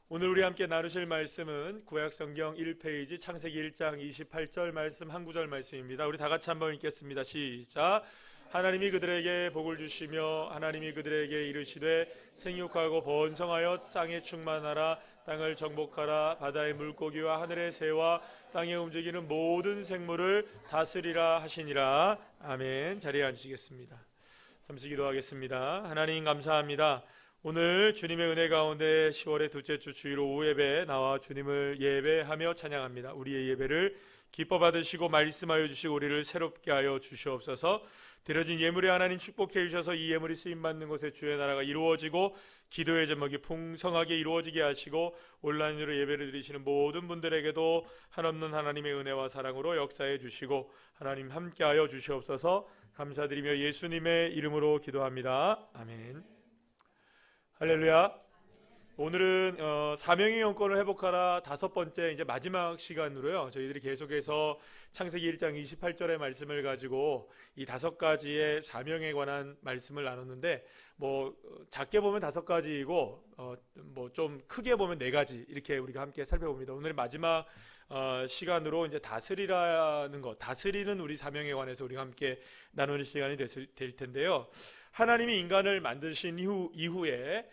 오늘 우리 함께 나누실 말씀은 구약성경 1페이지 창세기 1장 28절 말씀 한 구절 말씀입니다. 우리 다 같이 한번 읽겠습니다. 시작. 하나님이 그들에게 복을 주시며 하나님이 그들에게 이르시되 생육하고 번성하여 땅에 충만하라. 땅을 정복하라. 바다의 물고기와 하늘의 새와 땅에 움직이는 모든 생물을 다스리라 하시니라. 아멘. 자리에 앉으시겠습니다. 잠시 기도하겠습니다. 하나님 감사합니다. 오늘 주님의 은혜 가운데 10월의 둘째 주 주일 오후 예배에 나와 주님을 예배하며 찬양합니다. 우리의 예배를 기뻐 받으시고 말씀하여 주시고 우리를 새롭게 하여 주시옵소서. 드려진 예물에 하나님 축복해 주셔서 이 예물이 쓰임받는 곳에 주의 나라가 이루어지고 기도의 제목이 풍성하게 이루어지게 하시고 온라인으로 예배를 드리시는 모든 분들에게도 한없는 하나님의 은혜와 사랑으로 역사해 주시고 하나님 함께하여 주시옵소서. 감사드리며 예수님의 이름으로 기도합니다. 아멘. 할렐루야. 오늘은 사명의 영권을 회복하라 다섯 번째 이제 마지막 시간으로요. 저희들이 계속해서 창세기 1장 28절의 말씀을 가지고 이 다섯 가지의 사명에 관한 말씀을 나눴는데 작게 보면 다섯 가지이고 좀 크게 보면 네 가지 이렇게 우리가 함께 살펴봅니다. 오늘 마지막 시간으로 이제 다스리라는 것, 다스리는 우리 사명에 관해서 우리가 함께 나누는 시간이 될 텐데요. 하나님이 인간을 만드신 이후에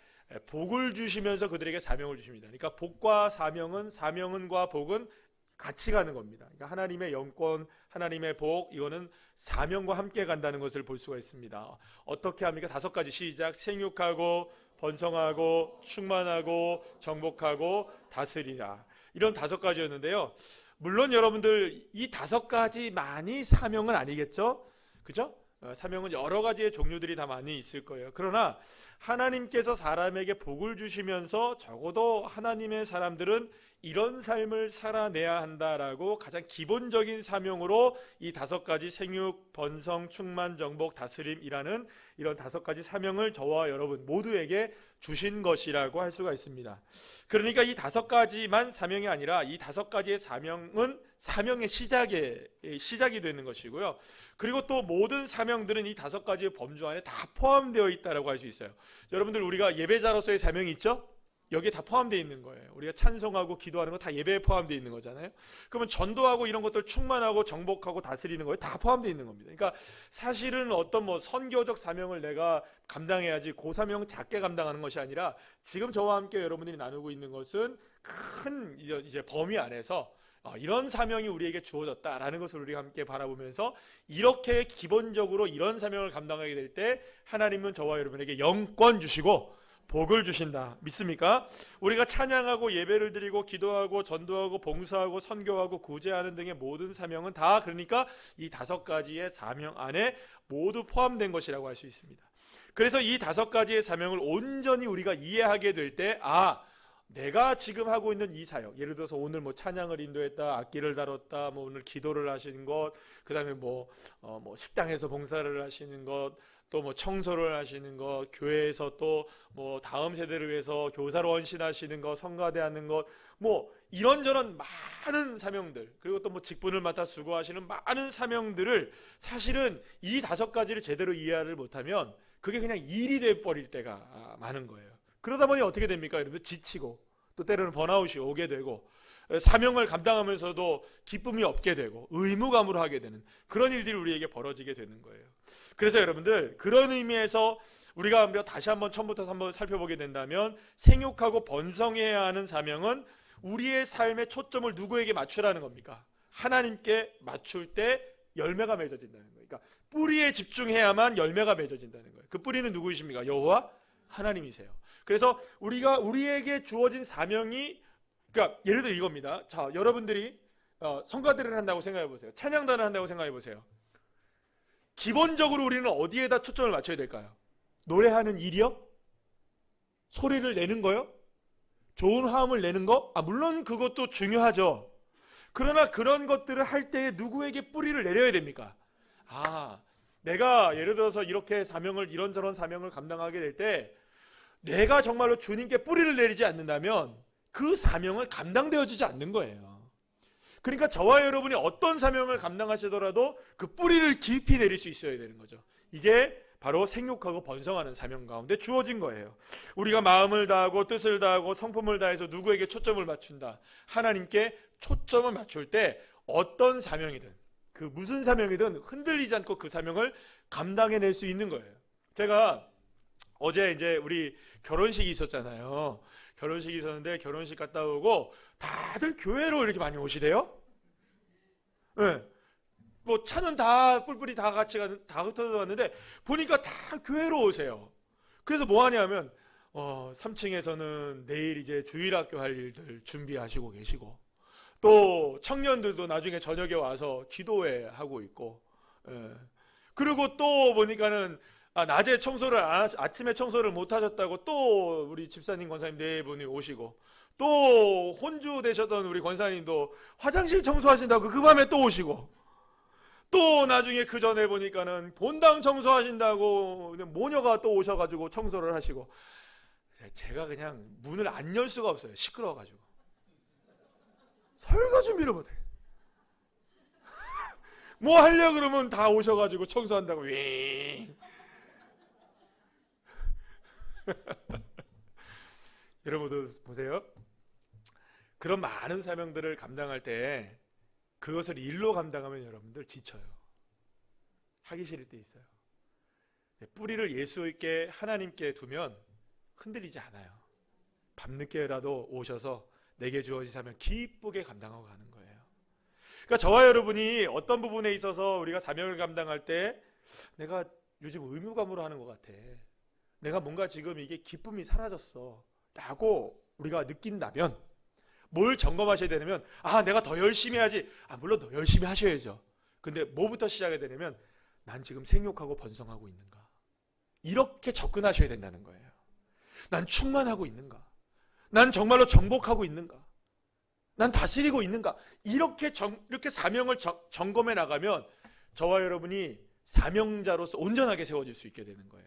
복을 주시면서 그들에게 사명을 주십니다. 그러니까 복과 사명과 복은 같이 가는 겁니다. 그러니까 하나님의 영권, 하나님의 복, 이거는 사명과 함께 간다는 것을 볼 수가 있습니다. 어떻게 합니까? 다섯 가지 시작. 생육하고 번성하고 충만하고 정복하고 다스리라. 이런 다섯 가지였는데요. 물론 여러분들 이 다섯 가지만이 사명은 아니겠죠? 그죠? 사명은 여러 가지의 종류들이 다 많이 있을 거예요. 그러나 하나님께서 사람에게 복을 주시면서 적어도 하나님의 사람들은 이런 삶을 살아내야 한다라고 가장 기본적인 사명으로 이 다섯 가지 생육, 번성, 충만, 정복, 다스림이라는 이런 다섯 가지 사명을 저와 여러분 모두에게 주신 것이라고 할 수가 있습니다. 그러니까 이 다섯 가지만 사명이 아니라 이 다섯 가지의 사명은 사명의 시작이 되는 것이고요. 그리고 또 모든 사명들은 이 다섯 가지의 범주 안에 다 포함되어 있다고 할 수 있어요. 여러분들 우리가 예배자로서의 사명이 있죠? 여기에 다 포함되어 있는 거예요. 우리가 찬송하고 기도하는 거 다 예배에 포함되어 있는 거잖아요. 그러면 전도하고 이런 것들 충만하고 정복하고 다스리는 거에 다 포함되어 있는 겁니다. 그러니까 사실은 어떤 선교적 사명을 내가 감당해야지 그 사명을 작게 감당하는 것이 아니라 지금 저와 함께 여러분들이 나누고 있는 것은 큰 이제 범위 안에서 이런 사명이 우리에게 주어졌다라는 것을 우리가 함께 바라보면서 이렇게 기본적으로 이런 사명을 감당하게 될 때 하나님은 저와 여러분에게 영권 주시고 복을 주신다. 믿습니까? 우리가 찬양하고 예배를 드리고 기도하고 전도하고 봉사하고 선교하고 구제하는 등의 모든 사명은 다 그러니까 이 다섯 가지의 사명 안에 모두 포함된 것이라고 할 수 있습니다. 그래서 이 다섯 가지의 사명을 온전히 우리가 이해하게 될 때 내가 지금 하고 있는 이 사역, 예를 들어서 오늘 찬양을 인도했다, 악기를 다뤘다, 오늘 기도를 하시는 것, 그 다음에 식당에서 봉사를 하시는 것, 또 청소를 하시는 것, 교회에서 또 다음 세대를 위해서 교사로 헌신하시는 것, 성가대 하는 것, 이런저런 많은 사명들, 그리고 또 직분을 맡아 수고하시는 많은 사명들을 사실은 이 다섯 가지를 제대로 이해를 못하면 그게 그냥 일이 돼버릴 때가 많은 거예요. 그러다 보니 어떻게 됩니까? 여러분들 지치고 또 때로는 번아웃이 오게 되고 사명을 감당하면서도 기쁨이 없게 되고 의무감으로 하게 되는 그런 일들이 우리에게 벌어지게 되는 거예요. 그래서 여러분들 그런 의미에서 우리가 다시 한번 처음부터 한번 살펴보게 된다면 생육하고 번성해야 하는 사명은 우리의 삶의 초점을 누구에게 맞추라는 겁니까? 하나님께 맞출 때 열매가 맺어진다는 거예요. 그러니까 뿌리에 집중해야만 열매가 맺어진다는 거예요. 그 뿌리는 누구이십니까? 여호와 하나님이세요. 그래서 우리에게 주어진 사명이 그러니까 예를 들어 이겁니다. 자, 여러분들이 성가대를 한다고 생각해 보세요. 찬양단을 한다고 생각해 보세요. 기본적으로 우리는 어디에다 초점을 맞춰야 될까요? 노래하는 일이요? 소리를 내는 거요? 좋은 화음을 내는 거? 물론 그것도 중요하죠. 그러나 그런 것들을 할 때에 누구에게 뿌리를 내려야 됩니까? 내가 예를 들어서 이렇게 이런저런 사명을 감당하게 될 때 내가 정말로 주님께 뿌리를 내리지 않는다면 그 사명은 감당되어지지 않는 거예요. 그러니까 저와 여러분이 어떤 사명을 감당하시더라도 그 뿌리를 깊이 내릴 수 있어야 되는 거죠. 이게 바로 생육하고 번성하는 사명 가운데 주어진 거예요. 우리가 마음을 다하고 뜻을 다하고 성품을 다해서 누구에게 초점을 맞춘다. 하나님께 초점을 맞출 때 어떤 사명이든 그 무슨 사명이든 흔들리지 않고 그 사명을 감당해낼 수 있는 거예요. 제가 어제 이제 우리 결혼식이 있었잖아요. 결혼식이 있었는데 결혼식 갔다 오고 다들 교회로 이렇게 많이 오시대요. 네. 뭐 차는 다 뿔뿔이 다 같이 다 흩어져 갔는데 보니까 다 교회로 오세요. 그래서 뭐 하냐면 3층에서는 내일 이제 주일학교 할 일들 준비하시고 계시고, 또 청년들도 나중에 저녁에 와서 기도회 하고 있고, 예. 그리고 또 보니까는 낮에 청소를 아침에 청소를 못 하셨다고 또 우리 집사님 권사님 네 분이 오시고, 또 혼주 되셨던 우리 권사님도 화장실 청소하신다고 그 밤에 또 오시고, 또 나중에 그 전에 보니까는 본당 청소하신다고 모녀가 또 오셔가지고 청소를 하시고, 제가 그냥 문을 안 열 수가 없어요. 시끄러워가지고. 설거 준비를 못해. 뭐 하려 그러면 다 오셔가지고 청소한다고 윙. 여러분도 보세요. 그런 많은 사명들을 감당할 때 그것을 일로 감당하면 여러분들 지쳐요. 하기 싫을 때 있어요. 뿌리를 예수 있게 하나님께 두면 흔들리지 않아요. 밤늦게라도 오셔서 내게 주어진 사명 기쁘게 감당하고 가는 거예요. 그러니까 저와 여러분이 어떤 부분에 있어서 우리가 사명을 감당할 때 내가 요즘 의무감으로 하는 것 같아, 내가 뭔가 지금 이게 기쁨이 사라졌어 라고 우리가 느낀다면 뭘 점검하셔야 되냐면, 내가 더 열심히 해야지. 물론 더 열심히 하셔야죠. 근데 뭐부터 시작해야 되냐면, 난 지금 생육하고 번성하고 있는가, 이렇게 접근하셔야 된다는 거예요. 난 충만하고 있는가, 난 정말로 정복하고 있는가, 난 다스리고 있는가, 이렇게 사명을 점검해 나가면 저와 여러분이 사명자로서 온전하게 세워질 수 있게 되는 거예요.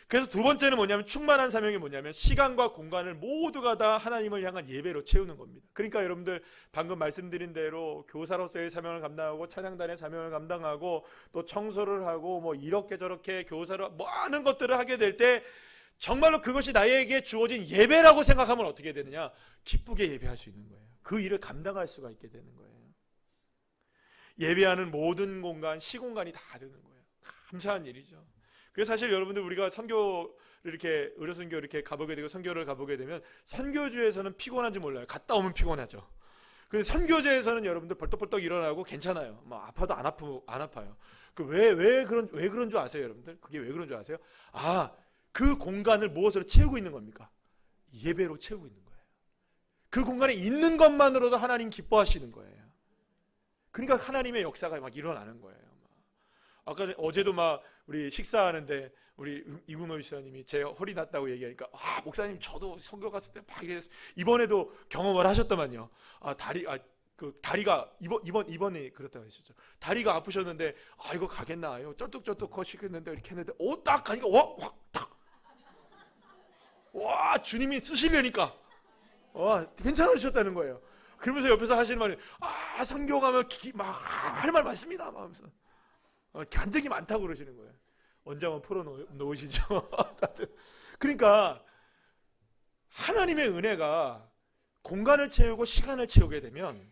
그래서 두 번째는 뭐냐면, 충만한 사명이 뭐냐면 시간과 공간을 모두가 다 하나님을 향한 예배로 채우는 겁니다. 그러니까 여러분들 방금 말씀드린 대로 교사로서의 사명을 감당하고 찬양단의 사명을 감당하고 또 청소를 하고 뭐 이렇게 저렇게 교사로 뭐 하는 것들을 하게 될 때 정말로 그것이 나에게 주어진 예배라고 생각하면 어떻게 되느냐, 기쁘게 예배할 수 있는 거예요. 그 일을 감당할 수가 있게 되는 거예요. 예배하는 모든 공간, 시공간이 다 되는 거예요. 감사한 일이죠. 그래서 사실 여러분들 우리가 선교를 이렇게 의료선교 이렇게 가보게 되고 선교를 가보게 되면 선교주에서는 피곤한지 몰라요. 갔다 오면 피곤하죠. 근데 선교제에서는 여러분들 벌떡벌떡 일어나고 괜찮아요. 뭐 아파도 안 아파요. 그 왜 그런 줄 아세요, 여러분들? 그게 왜 그런 줄 아세요? 그 공간을 무엇으로 채우고 있는 겁니까? 예배로 채우고 있는 거예요. 그 공간에 있는 것만으로도 하나님 기뻐하시는 거예요. 그러니까 하나님의 역사가 막 일어나는 거예요. 어제도 우리 식사하는데 우리 이문호 집사님이 제 허리 났다고 얘기하니까, 목사님 저도 선교 갔을 때 막 이랬어요. 이번에도 경험을 하셨더만요. 다리가 이번에 그렇다고 하셨죠. 다리가 아프셨는데 이거 가겠나, 쩔뚝쩔뚝 거시겠는데 이렇게 했는데 딱 가니까 와 주님이 쓰시려니까 괜찮으셨다는 거예요. 그러면서 옆에서 하시는 말이, 선교 가면 막 할 말 많습니다 막 하면서 간증이 많다고 그러시는 거예요. 언제 한번 풀어놓으시죠. 그러니까 하나님의 은혜가 공간을 채우고 시간을 채우게 되면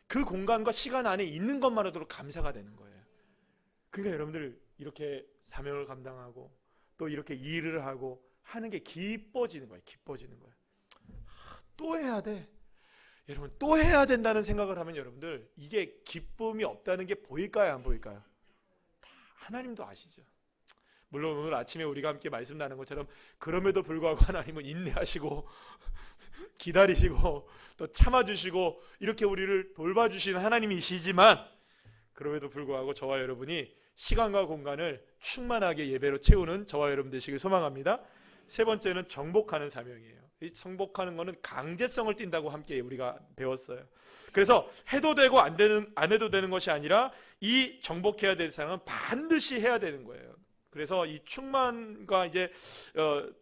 그 공간과 시간 안에 있는 것만으로도 감사가 되는 거예요. 그러니까 여러분들 이렇게 사명을 감당하고 또 이렇게 일을 하고 하는 게 기뻐지는 거예요. 기뻐지는 거예요. 또 해야 돼. 여러분, 또 해야 된다는 생각을 하면 여러분들 이게 기쁨이 없다는 게 보일까요, 안 보일까요? 하나님도 아시죠. 물론 오늘 아침에 우리가 함께 말씀 나눈 것처럼 그럼에도 불구하고 하나님은 인내하시고 기다리시고 또 참아주시고 이렇게 우리를 돌봐주시는 하나님이시지만, 그럼에도 불구하고 저와 여러분이 시간과 공간을 충만하게 예배로 채우는 저와 여러분 되시길 소망합니다. 세 번째는 정복하는 사명이에요. 이 정복하는 것은 강제성을 띈다고 함께 우리가 배웠어요. 그래서 해도 되고 안 해도 되는 것이 아니라 이 정복해야 될 사람은 반드시 해야 되는 거예요. 그래서 이 충만과 이제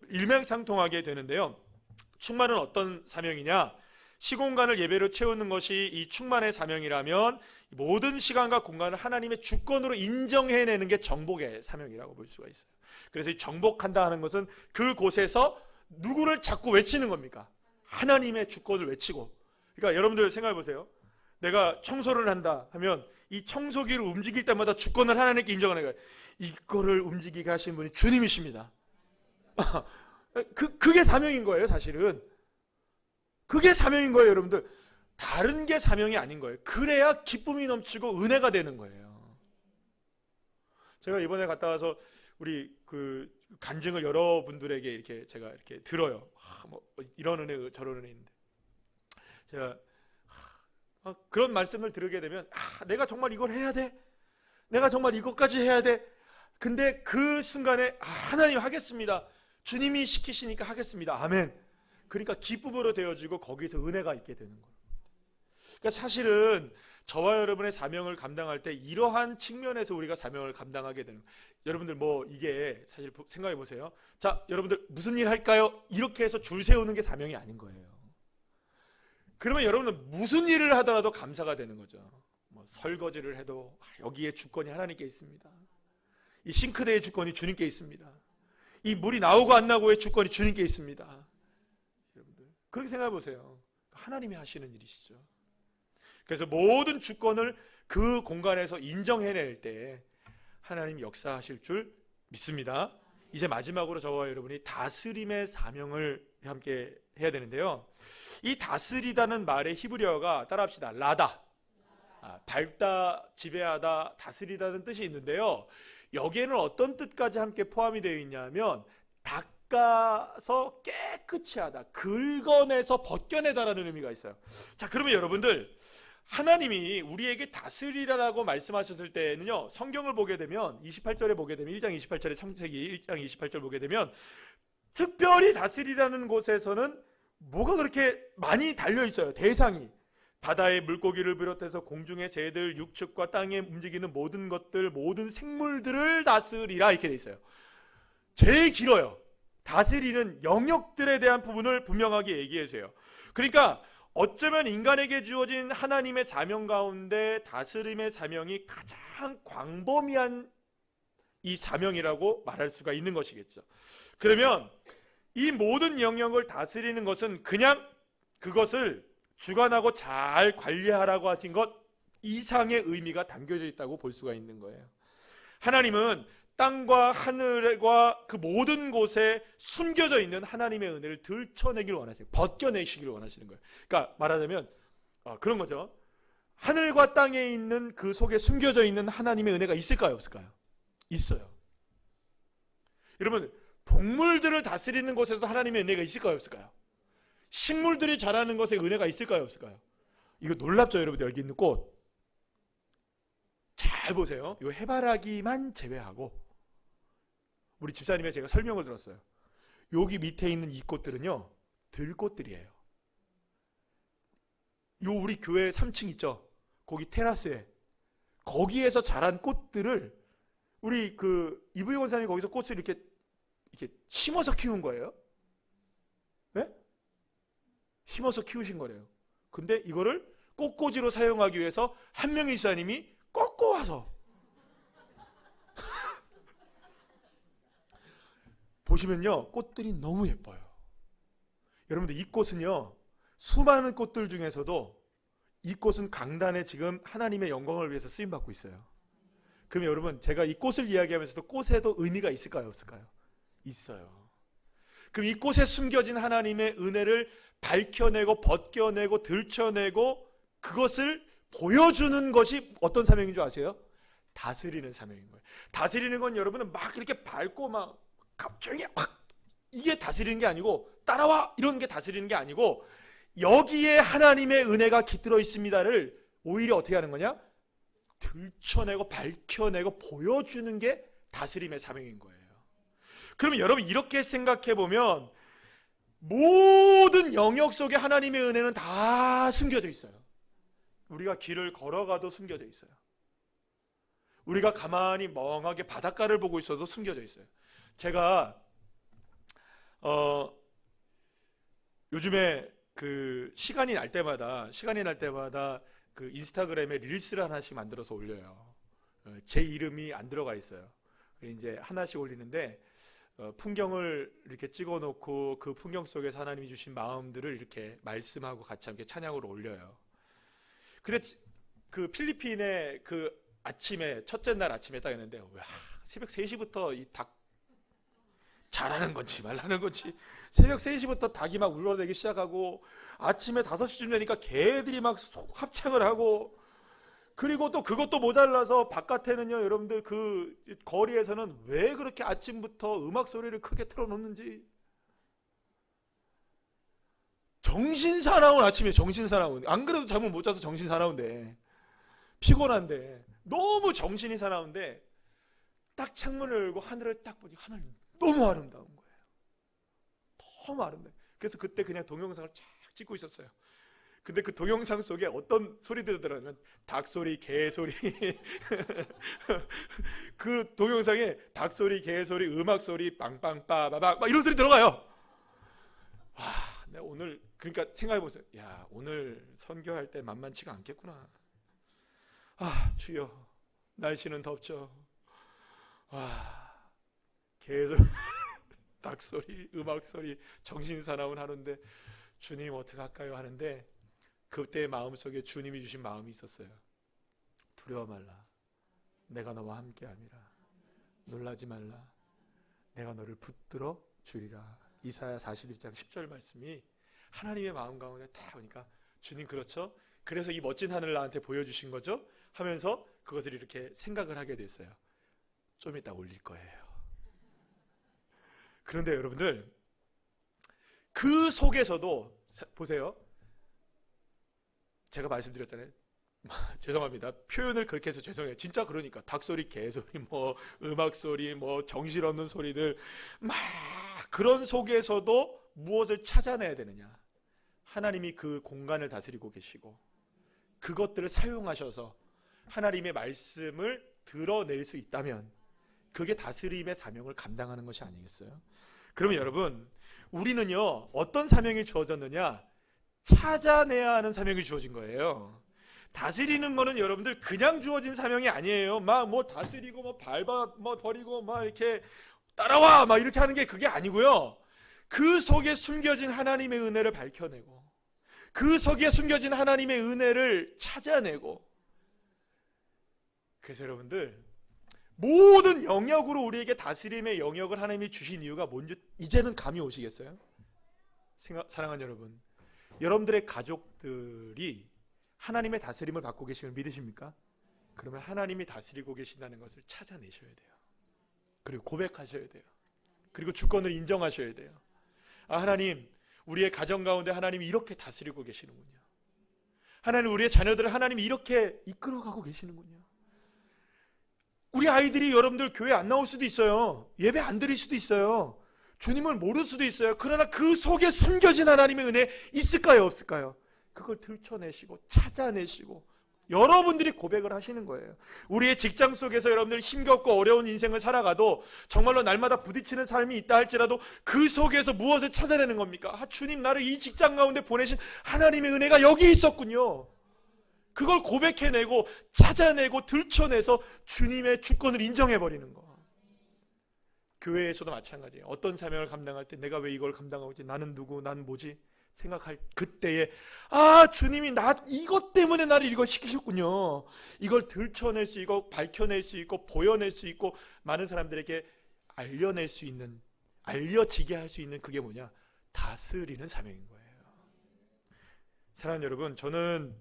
일맥상통하게 되는데요. 충만은 어떤 사명이냐? 시공간을 예배로 채우는 것이 이 충만의 사명이라면 모든 시간과 공간을 하나님의 주권으로 인정해내는 게 정복의 사명이라고 볼 수가 있어요. 그래서 이 정복한다 하는 것은 그곳에서 누구를 자꾸 외치는 겁니까? 하나님의 주권을 외치고. 그러니까 여러분들 생각해 보세요. 내가 청소를 한다 하면 이 청소기를 움직일 때마다 주권을 하나님께 인정하는 거예요. 이거를 움직이게 하신 분이 주님이십니다. 그게 사명인 거예요, 사실은. 그게 사명인 거예요, 여러분들. 다른 게 사명이 아닌 거예요. 그래야 기쁨이 넘치고 은혜가 되는 거예요. 제가 이번에 갔다 와서 우리 그 간증을 여러분들에게 이렇게 제가 이렇게 들어요. 뭐 이런 은혜 저런 은혜 있는데 제가 그런 말씀을 들으게 되면 내가 정말 이걸 해야 돼. 내가 정말 이것까지 해야 돼. 근데 그 순간에 하나님 하겠습니다. 주님이 시키시니까 하겠습니다. 아멘. 그러니까 기쁨으로 되어지고 거기서 은혜가 있게 되는 거예요. 그러니까 사실은 저와 여러분의 사명을 감당할 때 이러한 측면에서 우리가 사명을 감당하게 되는 거예요. 여러분들 뭐 이게 사실 생각해 보세요. 자, 여러분들 무슨 일 할까요? 이렇게 해서 줄 세우는 게 사명이 아닌 거예요. 그러면 여러분들 무슨 일을 하더라도 감사가 되는 거죠. 뭐 설거지를 해도 여기에 주권이 하나님께 있습니다. 이 싱크대의 주권이 주님께 있습니다. 이 물이 나오고 안 나고의 주권이 주님께 있습니다. 여러분들 그렇게 생각해 보세요. 하나님이 하시는 일이시죠. 그래서 모든 주권을 그 공간에서 인정해낼 때 하나님이 역사하실 줄 믿습니다. 이제 마지막으로 저와 여러분이 다스림의 사명을 함께 해야 되는데요. 이 다스리다는 말의 히브리어가 따라합시다. 라다. 밟다, 지배하다, 다스리다는 뜻이 있는데요. 여기에는 어떤 뜻까지 함께 포함이 되어 있냐면 닦아서 깨끗이 하다, 긁어내서 벗겨내다라는 의미가 있어요. 자, 그러면 여러분들 하나님이 우리에게 다스리라라고 말씀하셨을 때는요, 성경을 보게 되면 28절에 보게 되면 1장 28절에 창세기 1장 28절 보게 되면 특별히 다스리라는 곳에서는 뭐가 그렇게 많이 달려 있어요. 대상이 바다의 물고기를 비롯해서 공중의 새들, 육축과 땅에 움직이는 모든 것들, 모든 생물들을 다스리라 이렇게 돼 있어요. 제일 길어요. 다스리는 영역들에 대한 부분을 분명하게 얘기해 주세요. 그러니까 어쩌면 인간에게 주어진 하나님의 사명 가운데 다스림의 사명이 가장 광범위한 이 사명이라고 말할 수가 있는 것이겠죠. 그러면 이 모든 영역을 다스리는 것은 그냥 그것을 주관하고 잘 관리하라고 하신 것 이상의 의미가 담겨져 있다고 볼 수가 있는 거예요. 하나님은 땅과 하늘과 그 모든 곳에 숨겨져 있는 하나님의 은혜를 들춰내기를 원하세요. 벗겨내시기를 원하시는 거예요. 그러니까 말하자면 그런 거죠. 하늘과 땅에 있는 그 속에 숨겨져 있는 하나님의 은혜가 있을까요? 없을까요? 있어요. 여러분, 동물들을 다스리는 곳에서도 하나님의 은혜가 있을까요? 없을까요? 식물들이 자라는 것에 은혜가 있을까요? 없을까요? 이거 놀랍죠, 여러분들. 여기 있는 꽃 잘 보세요. 이 해바라기만 제외하고 우리 집사님의 제가 설명을 들었어요. 여기 밑에 있는 이 꽃들은요, 들꽃들이에요. 요 우리 교회 3층 있죠? 거기 테라스에 거기에서 자란 꽃들을 우리 그 이부희 권사님이 거기서 꽃을 이렇게 심어서 키운 거예요. 네? 심어서 키우신 거래요. 근데 이거를 꽃꽂이로 사용하기 위해서 한 명의 집사님이 꺾어와서 보시면요, 꽃들이 너무 예뻐요. 여러분들 이 꽃은요, 수많은 꽃들 중에서도 이 꽃은 강단에 지금 하나님의 영광을 위해서 쓰임받고 있어요. 그러면 여러분, 제가 이 꽃을 이야기하면서도 꽃에도 의미가 있을까요? 없을까요? 있어요. 그럼 이 꽃에 숨겨진 하나님의 은혜를 밝혀내고 벗겨내고 들춰내고 그것을 보여주는 것이 어떤 사명인 줄 아세요? 다스리는 사명인 거예요. 다스리는 건 여러분은 막 이렇게 밟고 막 갑자기 확 이게 다스리는 게 아니고 따라와 이런 게 다스리는 게 아니고 여기에 하나님의 은혜가 깃들어 있습니다를 오히려 어떻게 하는 거냐? 들춰내고 밝혀내고 보여주는 게 다스림의 사명인 거예요. 그러면 여러분 이렇게 생각해 보면 모든 영역 속에 하나님의 은혜는 다 숨겨져 있어요. 우리가 길을 걸어가도 숨겨져 있어요. 우리가 가만히 멍하게 바닷가를 보고 있어도 숨겨져 있어요. 제가 요즘에 그 시간이 날 때마다 그 인스타그램에 릴스를 하나씩 만들어서 올려요. 제 이름이 안 들어가 있어요. 이제 하나씩 올리는데 풍경을 이렇게 찍어놓고 그 풍경 속에서 하나님이 주신 마음들을 이렇게 말씀하고 같이 함께 찬양으로 올려요. 근데 그 필리핀의 그 아침에 첫째 날 아침에 딱 했는데 와, 새벽 3시부터 이 닭 잘하는 건지 말라는 건지 새벽 3시부터 닭이 막 울어대기 시작하고 아침에 5시쯤 되니까 개들이 막 합창을 하고 그리고 또 그것도 모자라서 바깥에는요 여러분들 그 거리에서는 왜 그렇게 아침부터 음악 소리를 크게 틀어놓는지 정신사나운 아침에 정신사나운 안 그래도 잠을 못 자서 정신사나운데 피곤한데 너무 정신이 사나운데 딱 창문을 열고 하늘을 딱 보니 하늘이 너무 아름다운 거예요. 너무 아름다워요. 그래서 그때 그냥 동영상을 쫙 찍고 있었어요. 근데 그 동영상 속에 어떤 소리들이 들어가면 닭소리, 개소리 그 동영상에 닭소리, 개소리, 음악소리, 빵빵빠바박 막 이런 소리 들어가요. 와, 내가 오늘 그러니까 생각해보세요. 야, 오늘 선교할 때 만만치가 않겠구나. 아, 주여 날씨는 덥죠. 와, 개소리 닭소리, 음악소리, 정신사나운 하는데 주님 어떡할까요 하는데 그때 마음속에 주님이 주신 마음이 있었어요. 두려워 말라. 내가 너와 함께함이라. 놀라지 말라. 내가 너를 붙들어 주리라. 이사야 41장 10절 말씀이 하나님의 마음 가운데 딱 오니까 주님 그렇죠? 그래서 이 멋진 하늘을 나한테 보여주신 거죠? 하면서 그것을 이렇게 생각을 하게 됐어요. 좀 이따 올릴 거예요. 그런데 여러분들 그 속에서도 보세요. 제가 말씀드렸잖아요. 죄송합니다. 표현을 그렇게 해서 죄송해요. 진짜 그러니까 닭소리, 개소리, 뭐 음악소리, 뭐 정신없는 소리들 막 그런 속에서도 무엇을 찾아내야 되느냐. 하나님이 그 공간을 다스리고 계시고 그것들을 사용하셔서 하나님의 말씀을 드러낼 수 있다면 그게 다스림의 사명을 감당하는 것이 아니겠어요? 그러면 여러분 우리는요 어떤 사명이 주어졌느냐? 찾아내야 하는 사명이 주어진 거예요. 다스리는 거는 여러분들 그냥 주어진 사명이 아니에요. 막 뭐 다스리고 뭐 밟아 뭐 버리고 막 이렇게 따라와 막 이렇게 하는 게 그게 아니고요. 그 속에 숨겨진 하나님의 은혜를 밝혀내고 그 속에 숨겨진 하나님의 은혜를 찾아내고 그래서 여러분들 모든 영역으로 우리에게 다스림의 영역을 하나님이 주신 이유가 뭔지 이제는 감이 오시겠어요? 사랑하는 여러분, 여러분들의 가족들이 하나님의 다스림을 받고 계시는 걸 믿으십니까? 그러면 하나님이 다스리고 계신다는 것을 찾아내셔야 돼요. 그리고 고백하셔야 돼요. 그리고 주권을 인정하셔야 돼요. 아, 하나님, 우리의 가정 가운데 하나님이 이렇게 다스리고 계시는군요. 하나님, 우리의 자녀들을 하나님이 이렇게 이끌어가고 계시는군요. 우리 아이들이 여러분들 교회 안 나올 수도 있어요. 예배 안 드릴 수도 있어요. 주님을 모를 수도 있어요. 그러나 그 속에 숨겨진 하나님의 은혜 있을까요? 없을까요? 그걸 들춰내시고 찾아내시고 여러분들이 고백을 하시는 거예요. 우리의 직장 속에서 여러분들 힘겹고 어려운 인생을 살아가도 정말로 날마다 부딪히는 삶이 있다 할지라도 그 속에서 무엇을 찾아내는 겁니까? 아, 주님 나를 이 직장 가운데 보내신 하나님의 은혜가 여기 있었군요. 그걸 고백해내고 찾아내고 들춰내서 주님의 주권을 인정해버리는 거. 교회에서도 마찬가지예요. 어떤 사명을 감당할 때 내가 왜 이걸 감당하고 있지? 나는 누구? 나는 뭐지? 생각할 그때에 아, 주님이 나 이것 때문에 나를 이거 시키셨군요. 이걸 들춰낼 수 있고 밝혀낼 수 있고 보여낼 수 있고 많은 사람들에게 알려낼 수 있는 알려지게 할 수 있는 그게 뭐냐? 다스리는 사명인 거예요. 사랑하는 여러분, 저는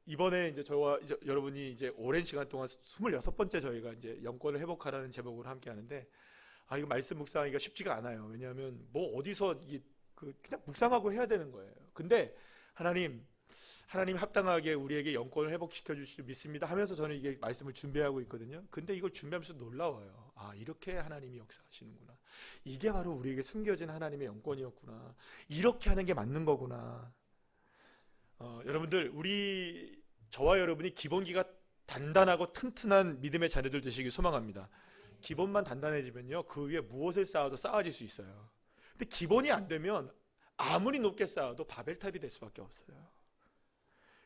이번에 이제 저와 이제 여러분이 이제 오랜 시간 동안 26번째 저희가 이제 영권을 회복하라는 제목으로 함께 하는데 이거 말씀 묵상하기가 쉽지가 않아요. 왜냐하면 뭐 어디서 그냥 묵상하고 해야 되는 거예요. 근데 하나님 합당하게 우리에게 영권을 회복시켜 주실 줄 믿습니다 하면서 저는 이게 말씀을 준비하고 있거든요. 근데 이걸 준비하면서 놀라워요. 아, 이렇게 하나님이 역사하시는구나. 이게 바로 우리에게 숨겨진 하나님의 영권이었구나. 이렇게 하는 게 맞는 거구나. 여러분들 저와 여러분이 기본기가 단단하고 튼튼한 믿음의 자녀들 되시길 소망합니다. 기본만 단단해지면요 그 위에 무엇을 쌓아도 쌓아질 수 있어요. 근데 기본이 안 되면 아무리 높게 쌓아도 바벨탑이 될 수밖에 없어요.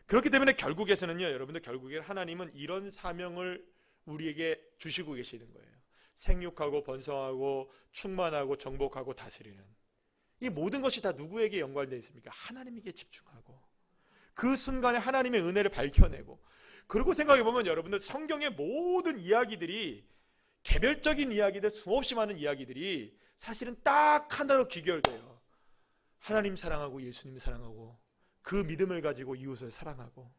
그렇기 때문에 결국에서는요, 여러분들, 결국에 하나님은 이런 사명을 우리에게 주시고 계시는 거예요. 생육하고 번성하고 충만하고 정복하고 다스리는, 이 모든 것이 다 누구에게 연관되어 있습니까? 하나님에게 집중하고 그 순간에 하나님의 은혜를 밝혀내고. 그리고 생각해보면 여러분들, 성경의 모든 이야기들이, 개별적인 이야기들, 수없이 많은 이야기들이 사실은 딱 하나로 귀결돼요. 하나님 사랑하고 예수님 사랑하고 그 믿음을 가지고 이웃을 사랑하고.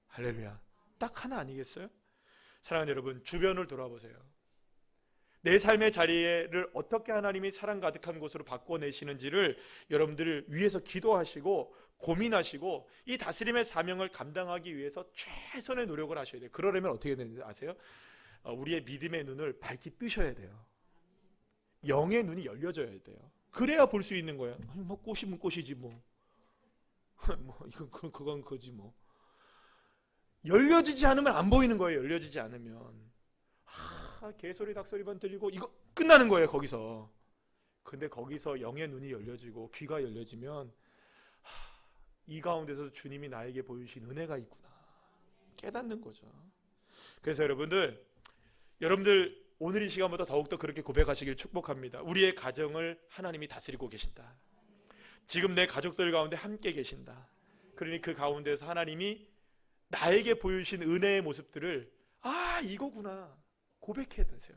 할렐루야. 딱 하나 아니겠어요? 사랑하는 여러분, 주변을 돌아보세요. 내 삶의 자리를 어떻게 하나님이 사랑 가득한 곳으로 바꿔내시는지를 여러분들 위해서 기도하시고 고민하시고 이 다스림의 사명을 감당하기 위해서 최선의 노력을 하셔야 돼요. 그러려면 어떻게 되는지 아세요? 우리의 믿음의 눈을 밝히 뜨셔야 돼요. 영의 눈이 열려져야 돼요. 그래야 볼 수 있는 거예요. 아니, 뭐 꽃이면 꽃이지 뭐. 이건 그건 그지 뭐. 열려지지 않으면 안 보이는 거예요. 열려지지 않으면. 개소리 닭소리만 들리고 이거 끝나는 거예요. 거기서. 근데 거기서 영의 눈이 열려지고 귀가 열려지면 이 가운데서 주님이 나에게 보여주신 은혜가 있구나 깨닫는 거죠. 그래서 여러분들 오늘 이 시간보다 더욱더 그렇게 고백하시길 축복합니다. 우리의 가정을 하나님이 다스리고 계신다. 지금 내 가족들 가운데 함께 계신다. 그러니 그 가운데서 하나님이 나에게 보여주신 은혜의 모습들을 이거구나 고백해야 되세요.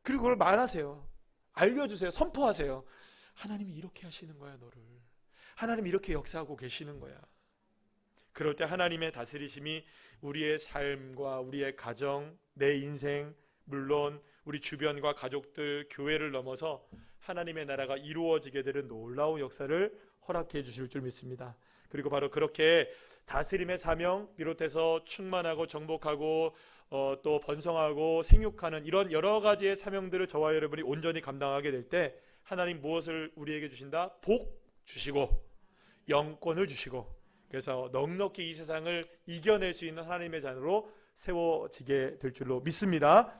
그리고 그걸 말하세요. 알려주세요. 선포하세요. 하나님이 이렇게 하시는 거야 너를. 하나님이 이렇게 역사하고 계시는 거야. 그럴 때 하나님의 다스리심이 우리의 삶과 우리의 가정, 내 인생, 물론 우리 주변과 가족들, 교회를 넘어서 하나님의 나라가 이루어지게 되는 놀라운 역사를 허락해 주실 줄 믿습니다. 그리고 바로 그렇게 다스림의 사명 비롯해서 충만하고 정복하고 또 번성하고 생육하는 이런 여러 가지의 사명들을 저와 여러분이 온전히 감당하게 될 때 하나님 무엇을 우리에게 주신다? 복 주시고 영권을 주시고, 그래서 넉넉히 이 세상을 이겨낼 수 있는 하나님의 자녀로 세워지게 될 줄로 믿습니다.